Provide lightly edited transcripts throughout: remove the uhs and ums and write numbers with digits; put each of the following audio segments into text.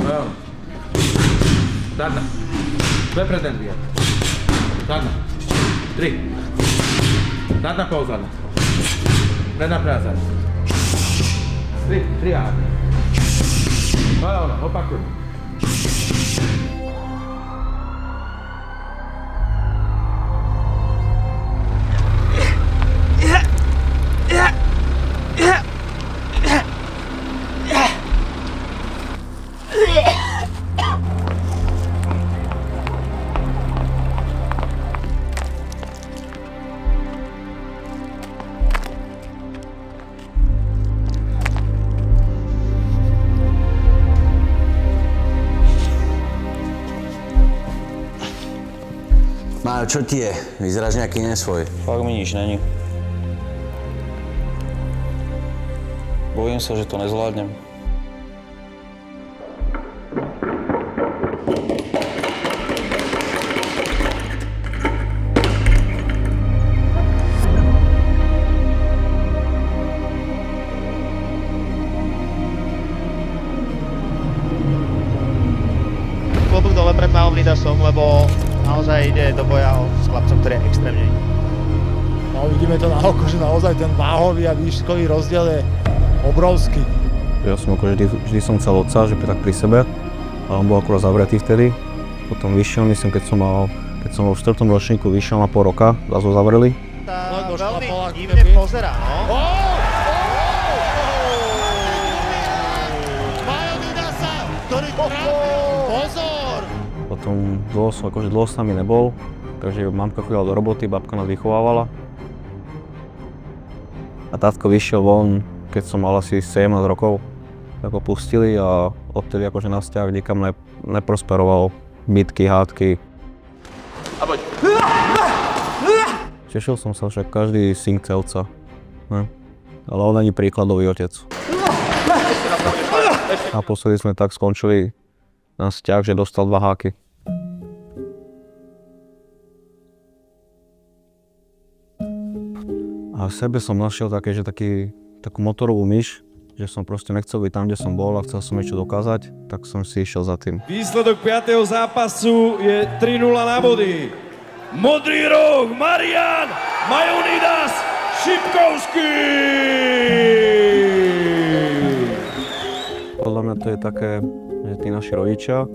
No. Zadná. Dve pred ten dvě. Zadná. 3. Zadná pouzadná. Predná práza. 3 a no, opakuj. Májo, čo ti je? Vyzeráš nejaký nesvoj. Fakt mi nič není. Bojím sa, že to nezvládnem. Klobúk dole pred Majom Lidasom, lebo naozaj ide do boja s chlapcom, ktorý je extrémne. No, vidíme to na oko, že naozaj ten váhový a výškový rozdiel je obrovský. Ja som akože vždy som chcel otca, že tak pri sebe, ale on bol akurát zavretý vtedy. Potom vyšiel, myslím, keď som bol v 4. ročníku, vyšiel na pol roka, zase ho zavreli. Veľmi divne pozerá, no. Majo Lidasa, ktorý pozor! Potom dlho s nami nebol, takže mamka chodila do roboty, babka nás vychovávala. A tátko vyšiel von, keď som mal asi 17 rokov, tak ho pustili a odtedy akože na vzťah nikam neprosperoval. Bitky, hádky. A poď. Tešil som sa, však každý syn chce otca. Ne? Ale on není príkladový otec. Naposledy sme tak skončili na vzťah, že dostal 2 háky. A v sebe som našiel takú motorovú myš, že som proste nechcel byť tam, kde som bol a chcel som niečo dokázať, tak som si išiel za tým. Výsledok 5. zápasu je 3-0 na body. Modrý roh Marian Majonidas Šipkovský! Podľa mňa to je také, že tí naši rodičia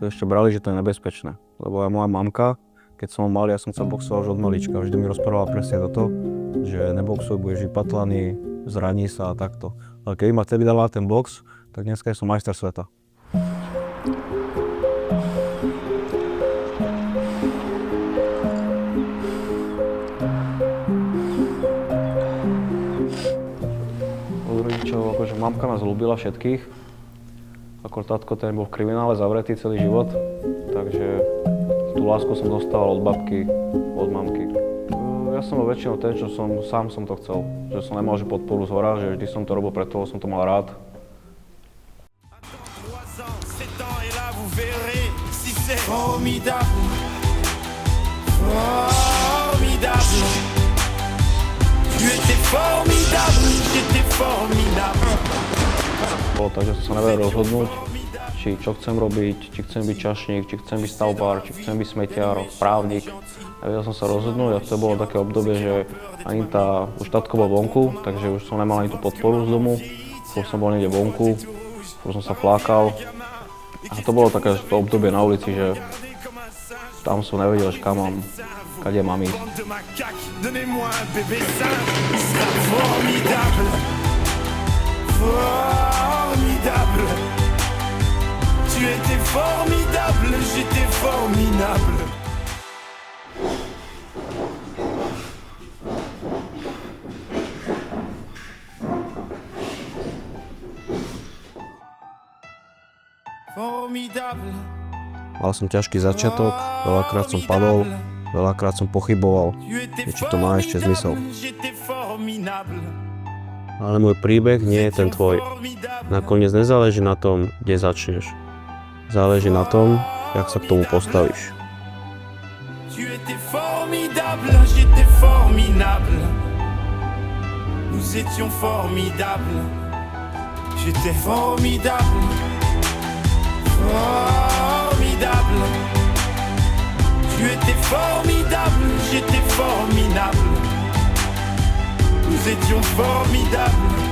to ešte brali, že to je nebezpečné. Lebo aj moja mamka, keď som mal, ja som chcel boxovať už od malička. Vždy mi rozprávala presne toto, že neboxuj, budeš vypatlaný, zraní sa a takto. Ale keby ma vtedy dala ten box, tak dneska som majster sveta. Od rodičov, akože mamka nás ľúbila všetkých. Ako tatko, ten bol v kriminále zavretý celý život, takže tú lásku som dostával od babky, od mamky. Ja som bol väčšinou ten, čo sám som to chcel. Že som nemal že podporu zhora, že vždy som to robil preto, som to mal rád. Bolo tak, že som sa nevedel rozhodnúť, či čo chcem robiť, či chcem byť čašník, či chcem byť stavbár, či chcem byť smetiar, právnik. Nevedel som sa rozhodnúť a to bolo také obdobie, že ani už tatko bol vonku, takže už som nemal ani tú podporu z domu. Už som bol niekde vonku, už som sa flákal. A to bolo také to obdobie na ulici, že tam som nevedel, kade mám ísť. Formidable. Tu étais formidable, j'étais formidable. Formidable. Mal som ťažký začiatok, veľakrát som padol, veľakrát som pochyboval, či to má ešte zmysel. Ale môj príbeh nie je ten tvoj. Nakoniec nezáleží na tom, kde začneš. Záleží na tom, jak sa k tomu postavíš. Tu étais formidable, j'étais formidable. Nous étions formidables. J'étais formidable. formidable. Tu étais formidable, j'étais formidable. Nous étions formidables.